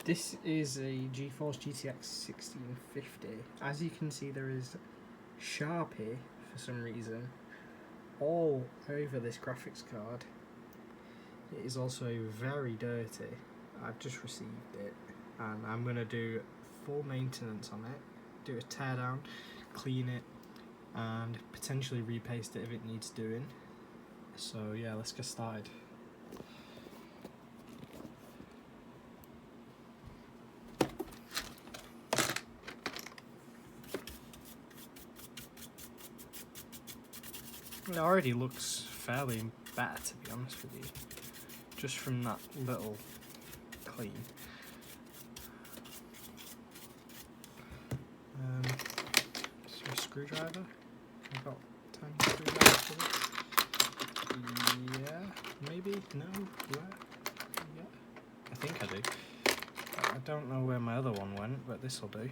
This is a GeForce GTX 1650. As you can see, there is Sharpie for some reason all over this graphics card. It is also very dirty. I've just received it and I'm going to do full maintenance on it, do a teardown, clean it and potentially repaste it if it needs doing. So yeah, let's get started. It already looks fairly better, to be honest with you, just from that little clean. So a screwdriver. I've got a tiny screwdriver for this. Yeah, maybe, no, yeah, I think I do. I don't know where my other one went, but this will do.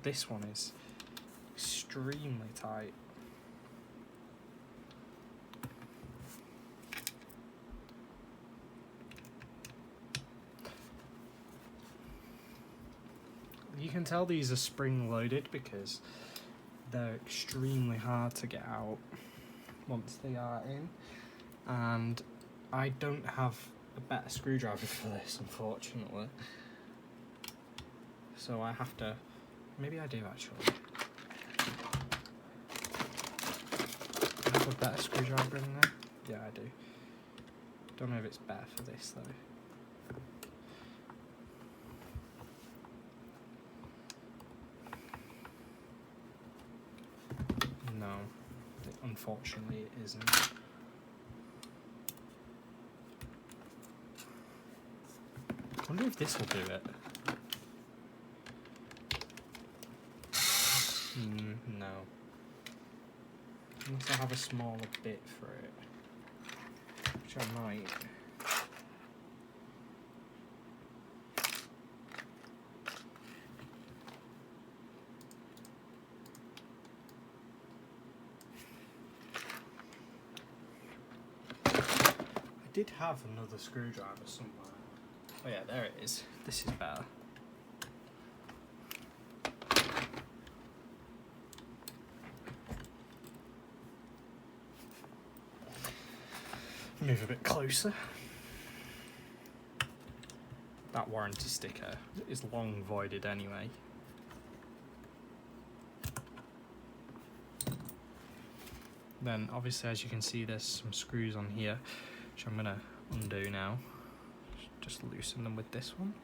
This one is extremely tight. You can tell these are spring loaded because they're extremely hard to get out once they are in, and I don't have a better screwdriver for this, unfortunately, so I have to. Maybe I do actually. I have a better screwdriver in there. Yeah, I do. Don't know if it's better for this though. No, unfortunately it isn't. I wonder if this will do it. No. Unless I have a smaller bit for it, which I might. I did have another screwdriver somewhere. Oh yeah, there it is. This is better. Move a bit closer. That warranty sticker is long voided anyway. Then obviously, as you can see, there's some screws on here, which I'm gonna undo now. Just loosen them with this one.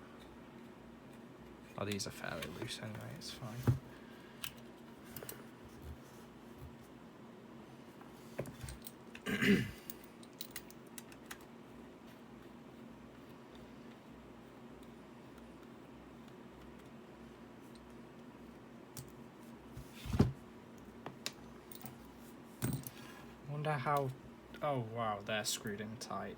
Oh, these are fairly loose anyway, it's fine. Wonder how. Oh wow, they're screwed in tight.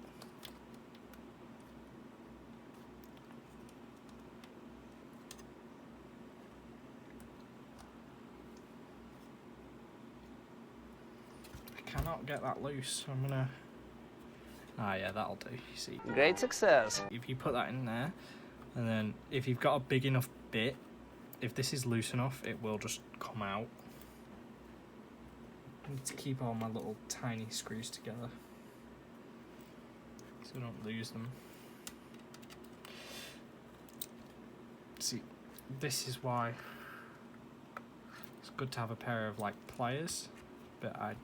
I cannot get that loose, so I'm gonna. Ah, yeah, that'll do. You see. Great success. If you put that in there, and then if you've got a big enough bit, if this is loose enough, it will just come out. I need to keep all my little tiny screws together so I don't lose them. See, this is why it's good to have a pair of like pliers, but I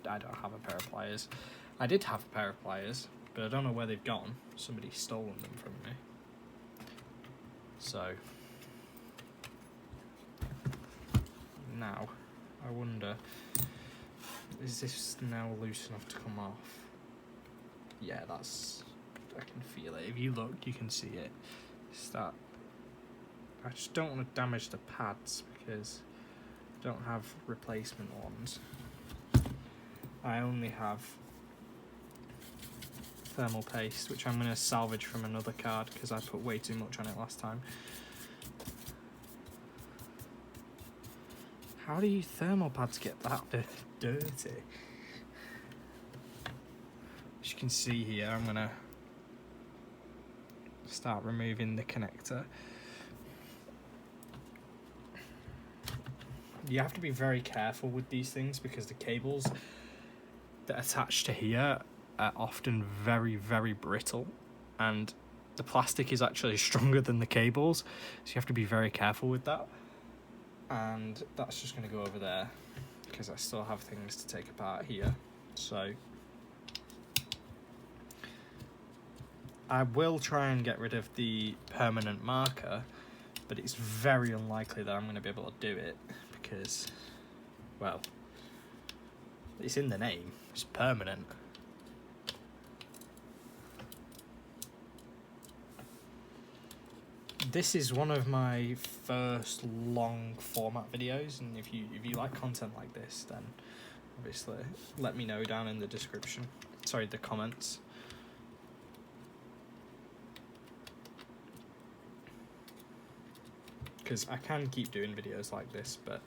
don't have a pair of pliers. I did have a pair of pliers, but I don't know where they've gone. Somebody's stolen them from me. So now I wonder, is this now loose enough to come off? Yeah, that's, I can feel it. If you look, you can see it. It's that. I just don't want to damage the pads because I don't have replacement ones. I only have thermal paste, which I'm going to salvage from another card because I put way too much on it last time. How do you thermal pads get that dirty? As you can see here, I'm going to start removing the connector. You have to be very careful with these things because the cables that attach to here are often very, very brittle, and the plastic is actually stronger than the cables, so you have to be very careful with that. And that's just going to go over there because I still have things to take apart here. So I will try and get rid of the permanent marker, but it's very unlikely that I'm going to be able to do it because, well, it's in the name, it's permanent. This is one of my first long format videos, and if you like content like this, then obviously let me know down in the description. Sorry, the comments. Because I can keep doing videos like this, but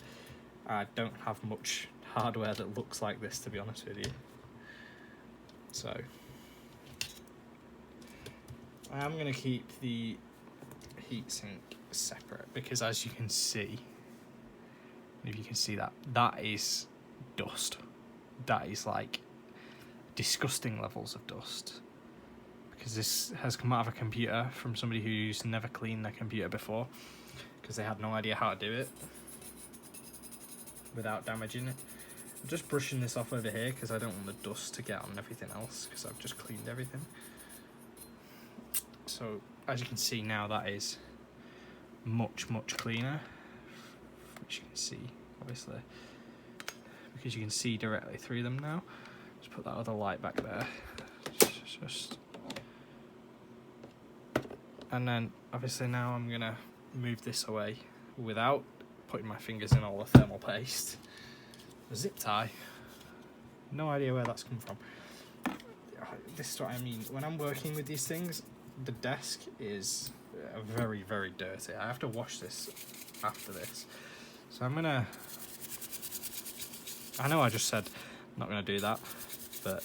I don't have much hardware that looks like this, to be honest with you. So I am going to keep the heatsink separate because, as you can see, if you can see that is dust. That is like disgusting levels of dust, because this has come out of a computer from somebody who's never cleaned their computer before because they had no idea how to do it without damaging it. I'm just brushing this off over here because I don't want the dust to get on everything else because I've just cleaned everything. So as you can see now, that is much cleaner, which you can see obviously because you can see directly through them now. Just put that other light back there, and then obviously now I'm gonna move this away without putting my fingers in all the thermal paste. A zip tie, no idea where that's come from. This is what I mean when I'm working with these things. The desk is very dirty. I have to wash this after this, so I'm gonna, I know I just said I'm not gonna do that, but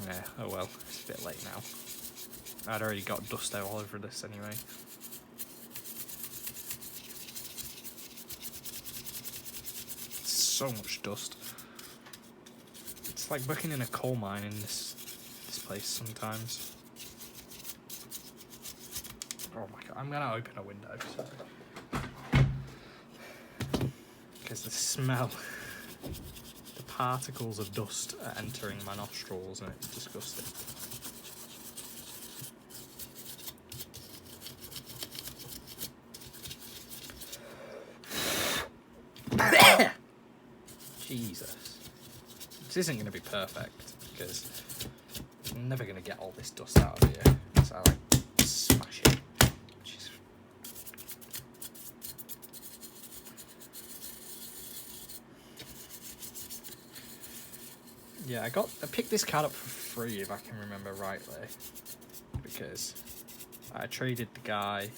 yeah, oh well, it's a bit late now. I'd already got dust all over this anyway. So much dust. It's like working in a coal mine in this place sometimes. Oh my god, I'm gonna open a window, sorry. Because the smell, the particles of dust are entering my nostrils and it's disgusting. Jesus. This isn't going to be perfect because I'm never going to get all this dust out of here. So I like smash it. Yeah, I picked this card up for free, if I can remember rightly, because I traded the guy.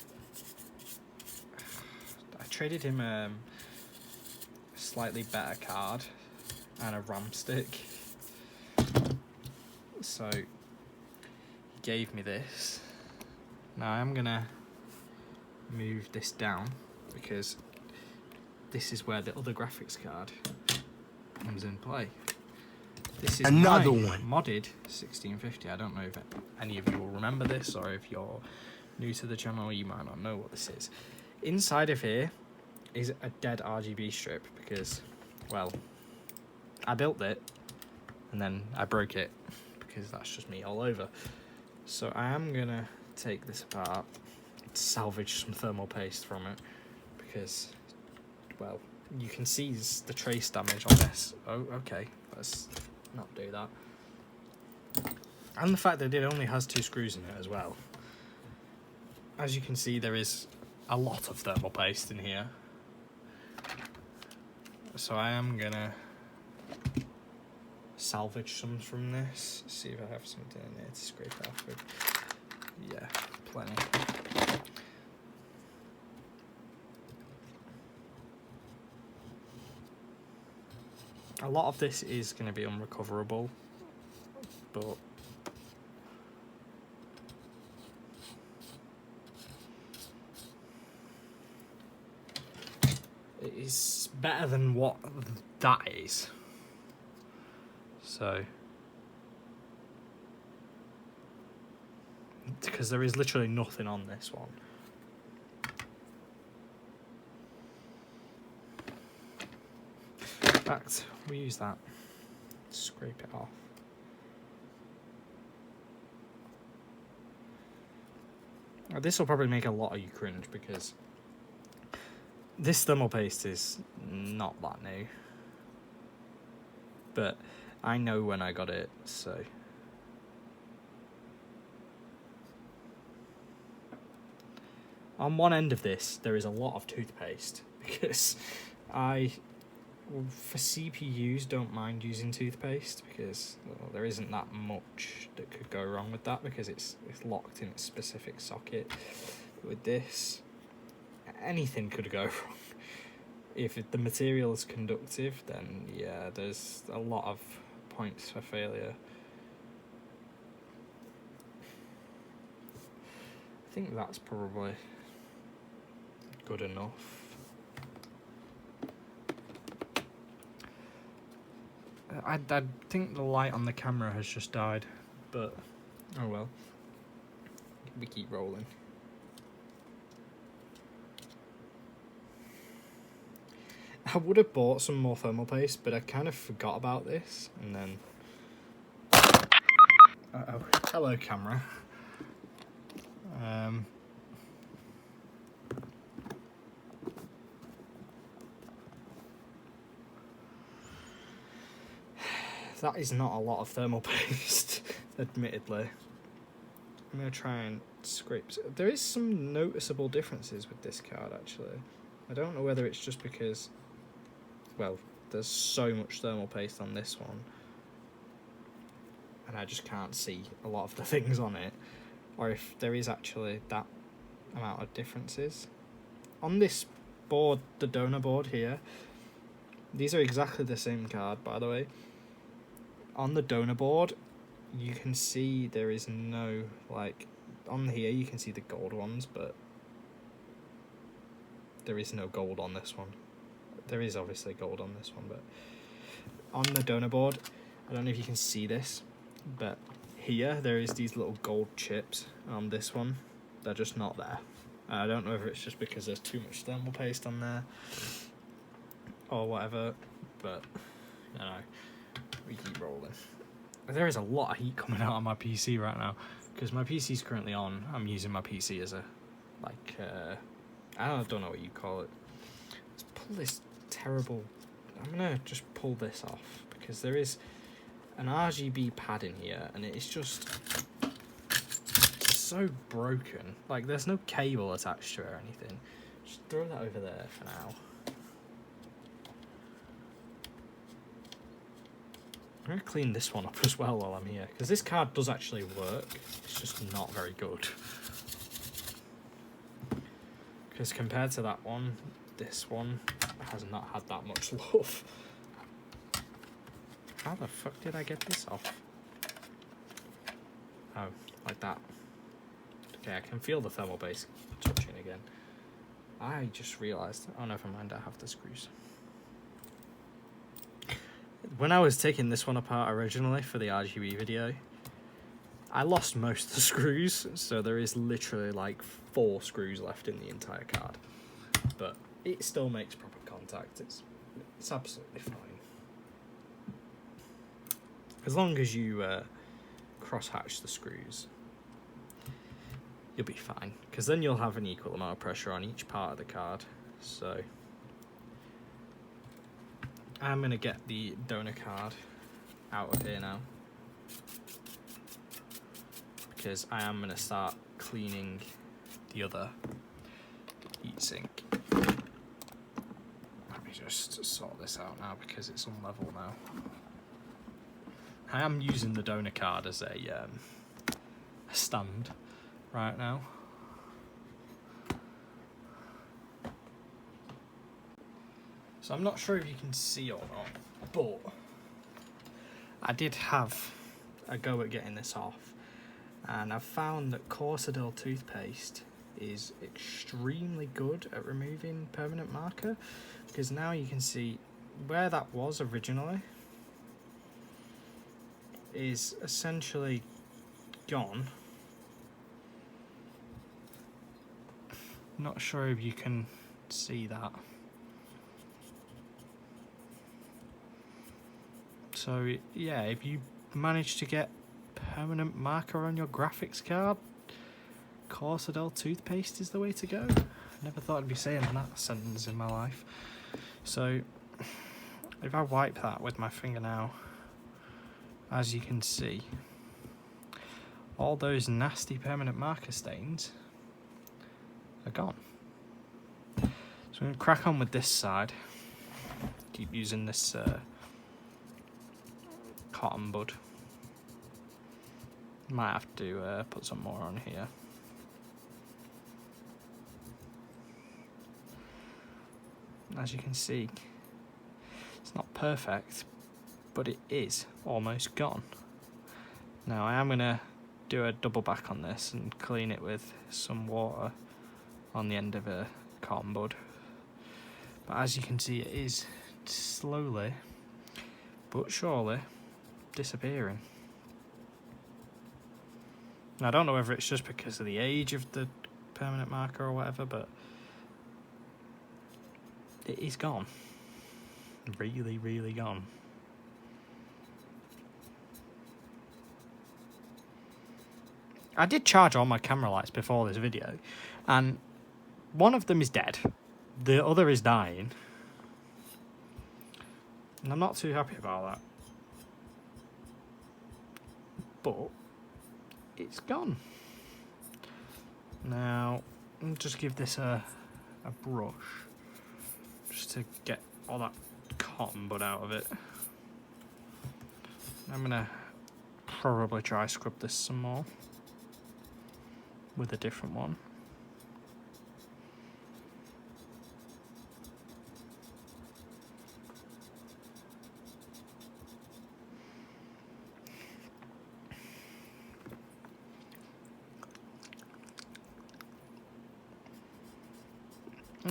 I traded him a slightly better card and a RAM stick. So he gave me this. Now I'm gonna move this down because this is where the other graphics card comes in play. This is another one modded 1650. I don't know if any of you will remember this, or if you're new to the channel you might not know what this is. Inside of here is a dead RGB strip because, well, I built it and then I broke it because that's just me all over. So I am gonna take this apart, salvage some thermal paste from it because, well, you can see the trace damage on this. Oh, okay, let's not do that. And the fact that it only has 2 screws in it as well. As you can see, there is a lot of thermal paste in here. So I am gonna salvage some from this. See if I have something in there to scrape it off with. Yeah, plenty. A lot of this is going to be unrecoverable, but it is better than what that is. So, because there is literally nothing on this one. In fact, we use that. Scrape it off. This will probably make a lot of you cringe because this thermal paste is not that new. But I know when I got it, so. On one end of this, there is a lot of toothpaste because for CPUs, don't mind using toothpaste because there isn't that much that could go wrong with that because it's locked in a specific socket. With this, anything could go wrong. If the material is conductive, then yeah, there's a lot of points for failure. I think that's probably good enough. I think the light on the camera has just died, but oh well. We keep rolling. I would have bought some more thermal paste, but I kind of forgot about this, and then... Uh-oh. Hello, camera. That is not a lot of thermal paste, admittedly. I'm going to try and scrape... There is some noticeable differences with this card, actually. I don't know whether it's just because... Well, there's so much thermal paste on this one. And I just can't see a lot of the things on it. Or if there is actually that amount of differences. On this board, the donor board here, these are exactly the same card, by the way. On the donor board, you can see there is no, like, on here you can see the gold ones, but there is no gold on this one. There is obviously gold on this one, but on the donor board, I don't know if you can see this, but here there is these little gold chips. On this one, they're just not there. I don't know if it's just because there's too much thermal paste on there or whatever, but you know, we keep rolling. There is a lot of heat coming out on my PC right now because my PC is currently on. I'm using my PC as a, like, I don't know what you call it. Let's pull this terrible... I'm going to just pull this off because there is an RGB pad in here and it is just so broken. Like, there's no cable attached to it or anything. Just throw that over there for now. I'm going to clean this one up as well while I'm here, because this card does actually work, it's just not very good. Because compared to that one, this one has not had that much love. How the fuck did I get this off? Oh, like that. Okay, I can feel the thermal base touching again. I just realised, oh never mind, I have the screws. When I was taking this one apart originally for the RGB video, I lost most of the screws, so there is literally like 4 screws left in the entire card. But it still makes proper contact, it's absolutely fine. As long as you cross-hatch the screws, you'll be fine, because then you'll have an equal amount of pressure on each part of the card. So I'm going to get the donor card out of here now, because I am going to start cleaning the other heatsink. Let me just sort this out now because it's unlevel now. I am using the donor card as a stand right now. So I'm not sure if you can see or not, but I did have a go at getting this off, and I've found that Corsadil toothpaste is extremely good at removing permanent marker, because now you can see where that was originally is essentially gone. Not sure if you can see that. So yeah, if you manage to get permanent marker on your graphics card, Corsadil toothpaste is the way to go. Never thought I'd be saying that sentence in my life. So if I wipe that with my finger now, as you can see, all those nasty permanent marker stains are gone. So I'm going to crack on with this side. Keep using this cotton bud. Might have to put some more on here. As you can see, it's not perfect, but it is almost gone. Now I am going to do a double back on this and clean it with some water on the end of a cotton bud. But as you can see, it is slowly but surely disappearing. Now, I don't know whether it's just because of the age of the permanent marker or whatever, but it is gone. Really, really gone. I did charge all my camera lights before this video, and one of them is dead. The other is dying. And I'm not too happy about that. But it's gone. Now, I'll just give this a brush, just to get all that cotton bud out of it. I'm gonna probably try scrub this some more with a different one.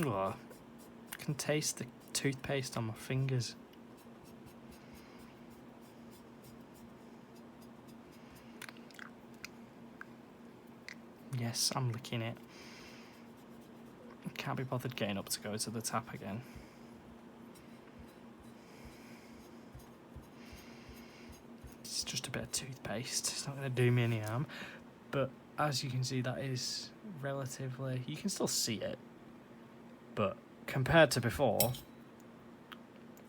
Oh, I can taste the toothpaste on my fingers. Yes, I'm licking it. Can't be bothered getting up to go to the tap again. It's just a bit of toothpaste. It's not going to do me any harm. But as you can see, that is relatively... You can still see it. But compared to before,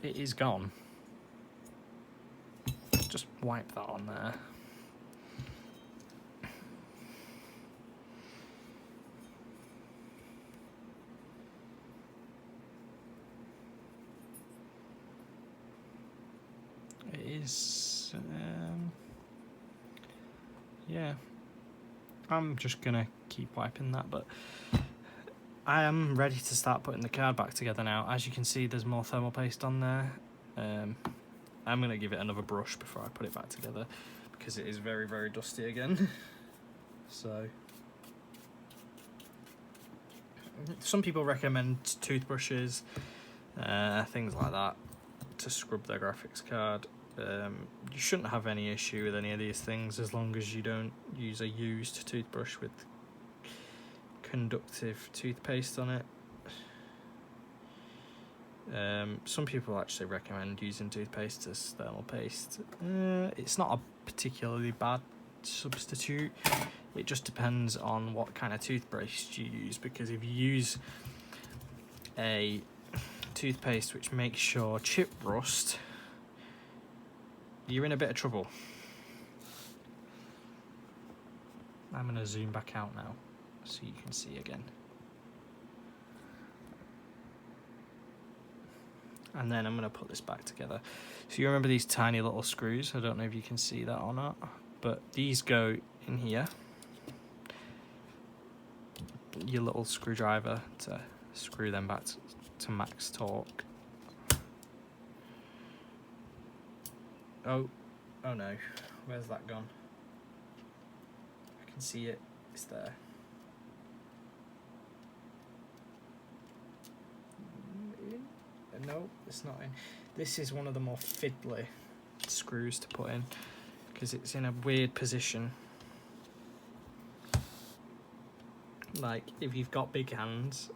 it is gone. Just wipe that on there. It is, yeah, I'm just gonna keep wiping that, but I am ready to start putting the card back together now. As you can see, there's more thermal paste on there. I'm going to give it another brush before I put it back together, because it is very, very dusty again. So, some people recommend toothbrushes, things like that, to scrub their graphics card. You shouldn't have any issue with any of these things as long as you don't use a used toothbrush with conductive toothpaste on it. Some people actually recommend using toothpaste as thermal paste. It's not a particularly bad substitute. It just depends on what kind of toothpaste you use, because if you use a toothpaste which makes your chip rust, you're in a bit of trouble. I'm going to zoom back out now so you can see again. and then I'm going to put this back together. So you remember these tiny little screws? I don't know if you can see that or not, but these go in here. Your little screwdriver to screw them back to max torque. Oh no, where's that gone? I can see it, it's there. No, it's not in. This is one of the more fiddly screws to put in because it's in a weird position. Like, if you've got big hands,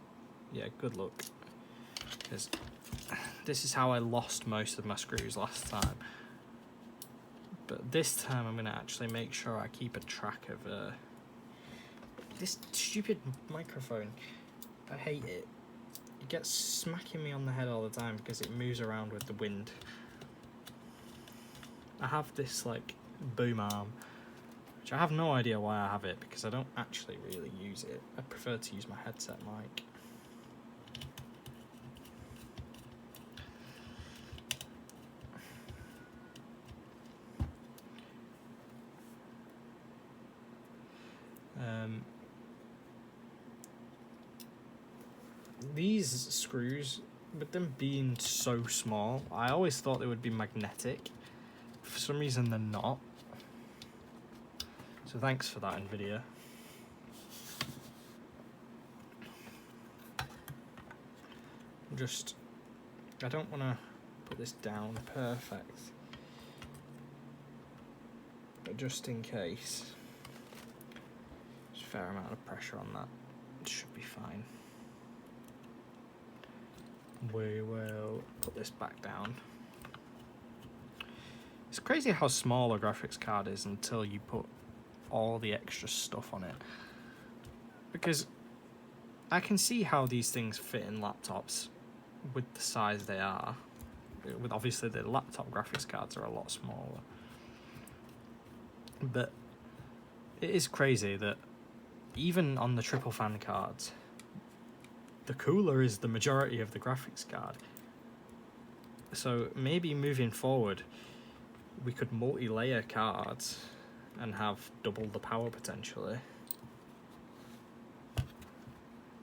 yeah, good luck. Because this is how I lost most of my screws last time. But this time I'm going to actually make sure I keep a track of this stupid microphone. I hate it. It gets smacking me on the head all the time because it moves around with the wind. I have this like boom arm, which I have no idea why I have it because I don't actually really use it. I prefer to use my headset mic. These screws, with them being so small, I always thought they would be magnetic. For some reason they're not. So thanks for that, NVIDIA. I don't want to put this down perfect, but just in case, there's a fair amount of pressure on that. It should be fine. We will put this back down. It's crazy how small a graphics card is until you put all the extra stuff on it. Because I can see how these things fit in laptops with the size they are. With obviously the laptop graphics cards are a lot smaller. But it is crazy that even on the triple fan cards, the cooler is the majority of the graphics card. So maybe moving forward, we could multi-layer cards and have double the power potentially.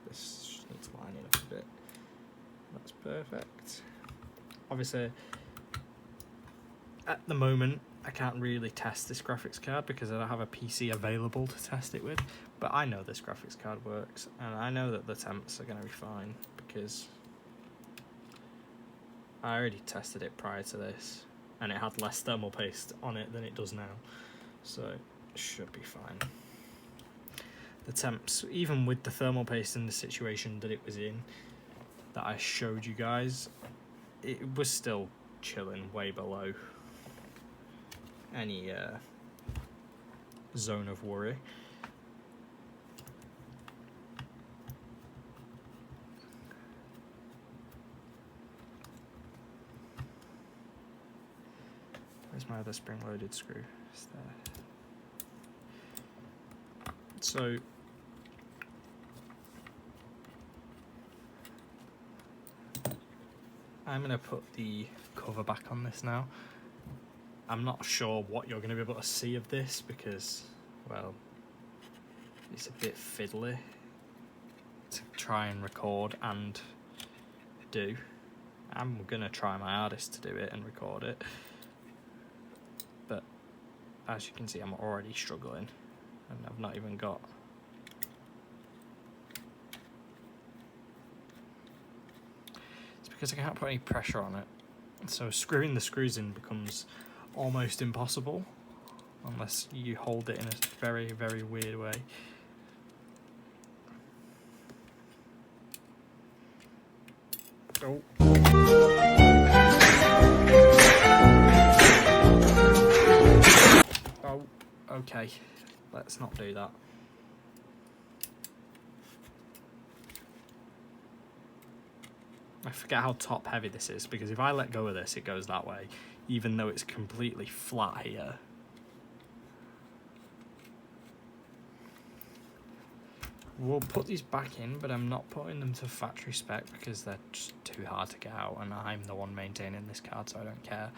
This just needs lining up a bit. That's perfect. Obviously, at the moment, I can't really test this graphics card because I don't have a PC available to test it with. But I know this graphics card works, and I know that the temps are going to be fine because I already tested it prior to this, and it had less thermal paste on it than it does now, so it should be fine. The temps, even with the thermal paste in the situation that it was in, that I showed you guys, it was still chilling way below any zone of worry. Where's my other spring-loaded screw? It's there. So I'm going to put the cover back on this now. I'm not sure what you're going to be able to see of this because, well, it's a bit fiddly to try and record and do. I'm going to try my hardest to do it and record it. But as you can see, I'm already struggling and I've not even got because I can't put any pressure on it, so screwing the screws in becomes almost impossible unless you hold it in a very, very weird way. Oh. Oh, okay, let's not do that. I forget how top heavy this is because if I let go of this, it goes that way, even though it's completely flat here. we'll put these back in, but I'm not putting them to factory spec because they're just too hard to get out, and I'm the one maintaining this card, so I don't care.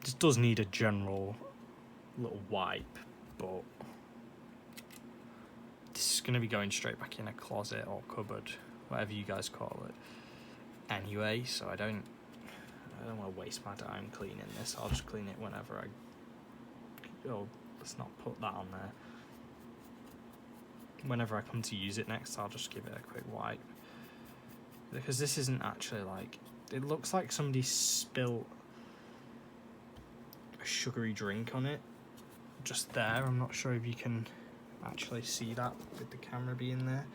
This does need a general little wipe, but this is going to be going straight back in a closet or cupboard, whatever you guys call it, anyway, so I don't want to waste my time cleaning this. I'll just clean it whenever let's not put that on there. Whenever I come to use it next, I'll just give it a quick wipe, because this isn't actually like, it looks like somebody spilt a sugary drink on it just there. I'm not sure if you can actually see that with the camera being there,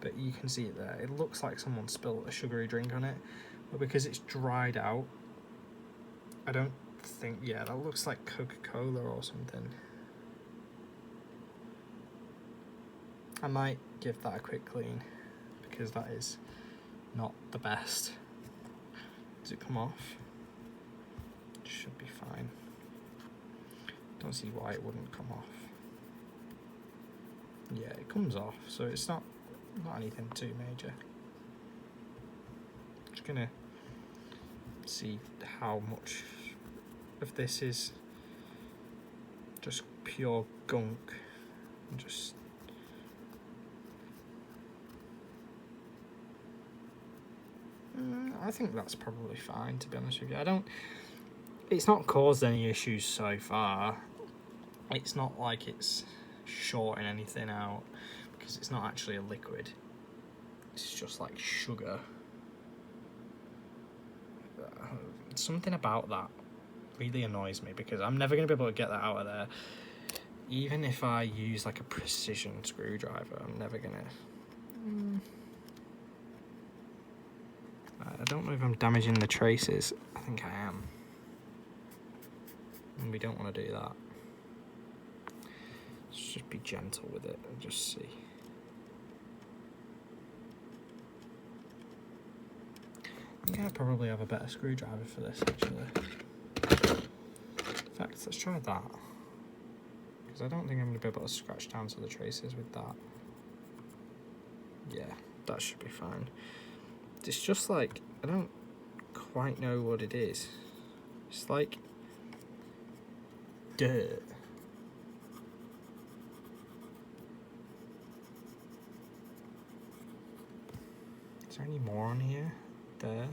but you can see it there. It looks like someone spilled a sugary drink on it, but because it's dried out, I don't think, yeah, that looks like Coca-Cola or something. I might give that a quick clean, because that is not the best. Does it come off? It should be fine. Don't see why it wouldn't come off. Yeah, it comes off, so it's not anything too major. Just gonna see how much of this is just pure gunk. And just I think that's probably fine, to be honest with you. It's not caused any issues so far. It's not like it's shorting anything out, because it's not actually a liquid. It's just like sugar. Something about that really annoys me, because I'm never going to be able to get that out of there. Even if I use like a precision screwdriver, I'm never going to... I don't know if I'm damaging the traces. I think I am. And we don't want to do that. Let's just be gentle with it and just see. I think I probably have a better screwdriver for this, actually. In fact, let's try that. Because I don't think I'm going to be able to scratch down to the traces with that. Yeah, that should be fine. It's just like, I don't quite know what it is. It's like dirt. Is there any more on here? There.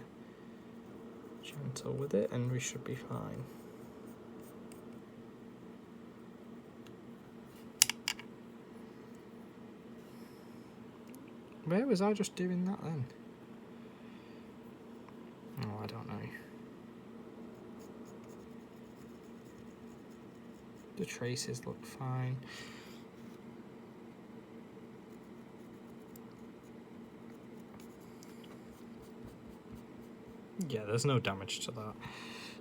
Gentle with it, and we should be fine. Where was I just doing that then? Oh, I don't know. The traces look fine. Yeah, there's no damage to that.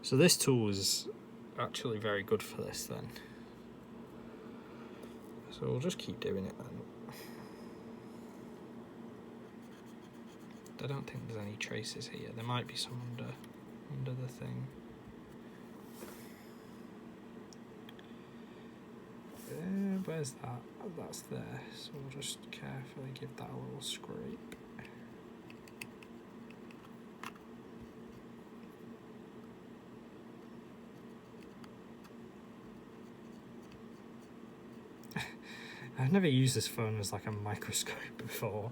So this tool is actually very good for this then. So we'll just keep doing it then. I don't think there's any traces here. There might be some under the thing. Where's that? Oh, that's there. So we'll just carefully give that a little scrape. I've never used this phone as like a microscope before.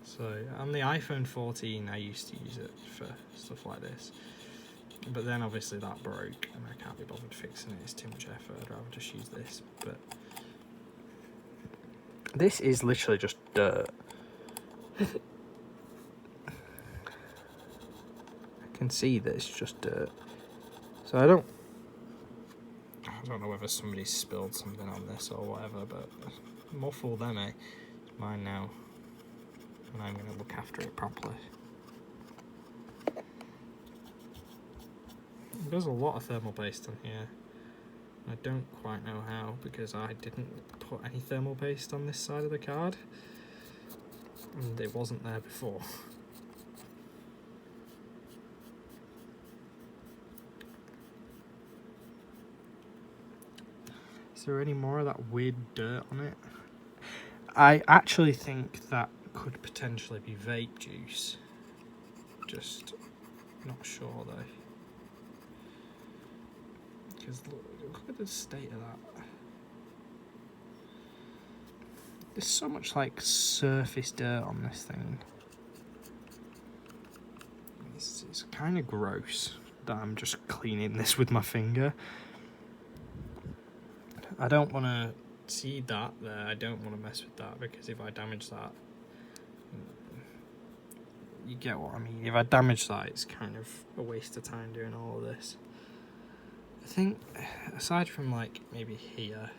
So on the iPhone 14 I used to use it for stuff like this, but then obviously that broke and I can't be bothered fixing it, it's too much effort. I'd rather just use this. But this is literally just dirt. I can see that it's just dirt, so I don't know whether somebody spilled something on this or whatever, but more fool them, eh? It's mine now. And I'm going to look after it properly. There's a lot of thermal paste on here. I don't quite know how, because I didn't put any thermal paste on this side of the card, and it wasn't there before. Is there any more of that weird dirt on it? I actually think that could potentially be vape juice. Just not sure though. Because look at the state of that. There's so much like surface dirt on this thing. It's kind of gross that I'm just cleaning this with my finger. I don't want to see that there. I don't want to mess with that because if I damage that, you get what I mean. If I damage that, it's kind of a waste of time doing all of this. I think, aside from like maybe here.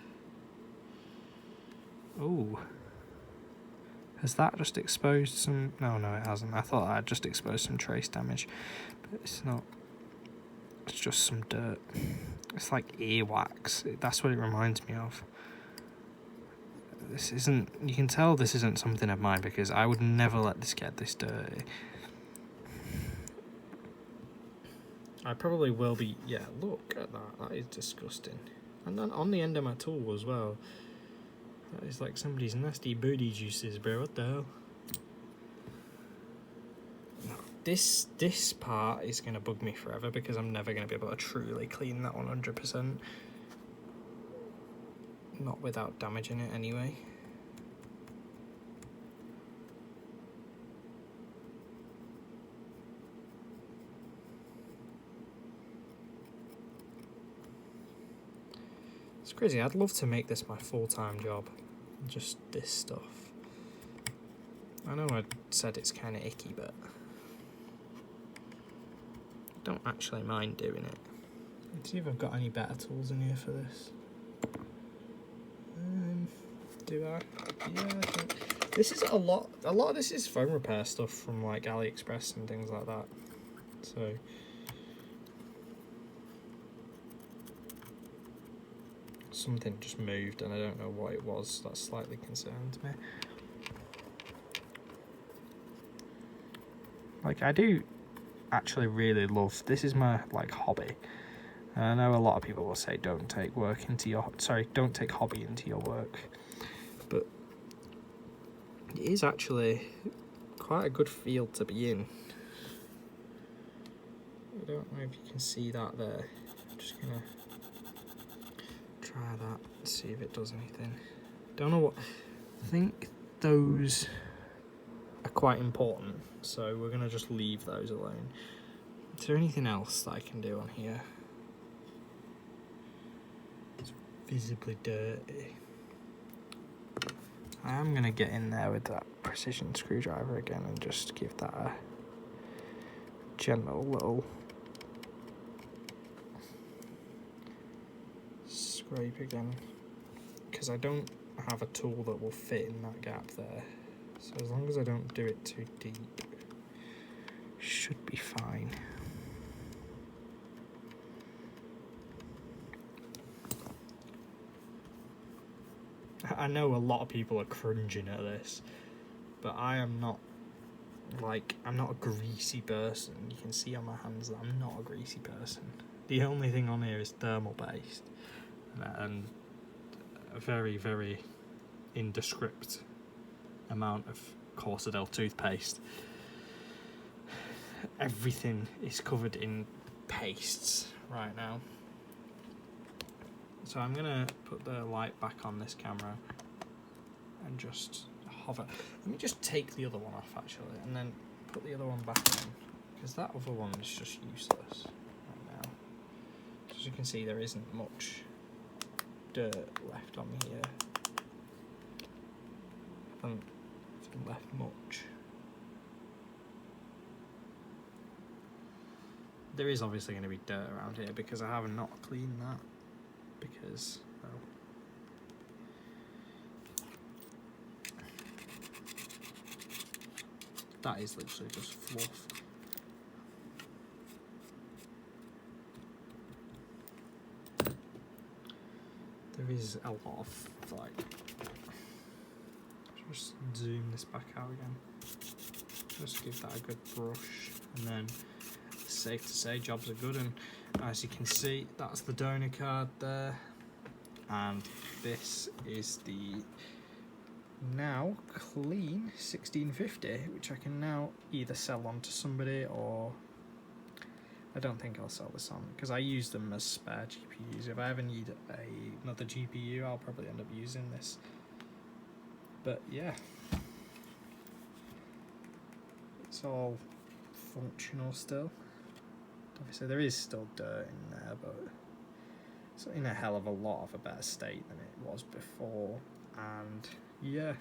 Oh. Has that just exposed some... No, it hasn't. I thought that had just exposed some trace damage. But it's not. It's just some dirt. It's like earwax. That's what it reminds me of. This isn't... You can tell this isn't something of mine because I would never let this get this dirty. I probably will be... Yeah, look at that. That is disgusting. And then on the end of my tool as well. That is like somebody's nasty booty juices, bro. What the hell? No, this part is going to bug me forever because I'm never going to be able to truly clean that 100%. Not without damaging it anyway. It's crazy. I'd love to make this my full-time job. Just this stuff. I know I said it's kind of icky, but I don't actually mind doing it. Let's see if I've got any better tools in here for this. Do I? Yeah, I think. This is a lot of this is phone repair stuff from like AliExpress and things like that. So something just moved and I don't know what it was. That slightly concerns me. Like, I do actually really love... This is my, like, hobby. And I know a lot of people will say don't take work into your... Sorry, don't take hobby into your work. But it is actually quite a good field to be in. I don't know if you can see that there. I'm just going to try that and see if it does anything. Don't know what... I think those are quite important, so we're going to just leave those alone. Is there anything else that I can do on here? It's visibly dirty. I am going to get in there with that precision screwdriver again and just give that a gentle little scrape again, because I don't have a tool that will fit in that gap there, so as long as I don't do it too deep, should be fine. I know a lot of people are cringing at this, but I am not, like, I'm not a greasy person. You can see on my hands that I'm not a greasy person. The only thing on here is thermal based and a very, very indescript amount of Corsadel toothpaste. Everything is covered in pastes right now. So I'm going to put the light back on this camera and just hover. Let me just take the other one off actually and then put the other one back on, because that other one is just useless right now. As you can see, there isn't much dirt left on here. I haven't left much. There is obviously going to be dirt around here because I have not cleaned that. Because, well, that is literally just fluff. There is a lot of, like, just zoom this back out again. Just give that a good brush, and then it's safe to say jobs are good. And as you can see, that's the donor card there, and this is the now clean 1650, which I can now either sell on to somebody, or I don't think I'll sell this on because I use them as spare GPUs. If I ever need another GPU, I'll probably end up using this. But yeah, it's all functional still. Obviously there is still dirt in there, but it's in a hell of a lot of a better state than it was before. And yeah,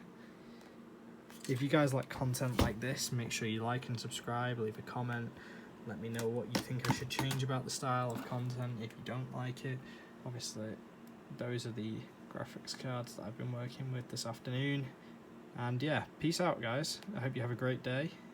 if you guys like content like this, make sure you like and subscribe, leave a comment, let me know what you think I should change about the style of content if you don't like it. Obviously those are the graphics cards that I've been working with this afternoon. And yeah, peace out guys, I hope you have a great day.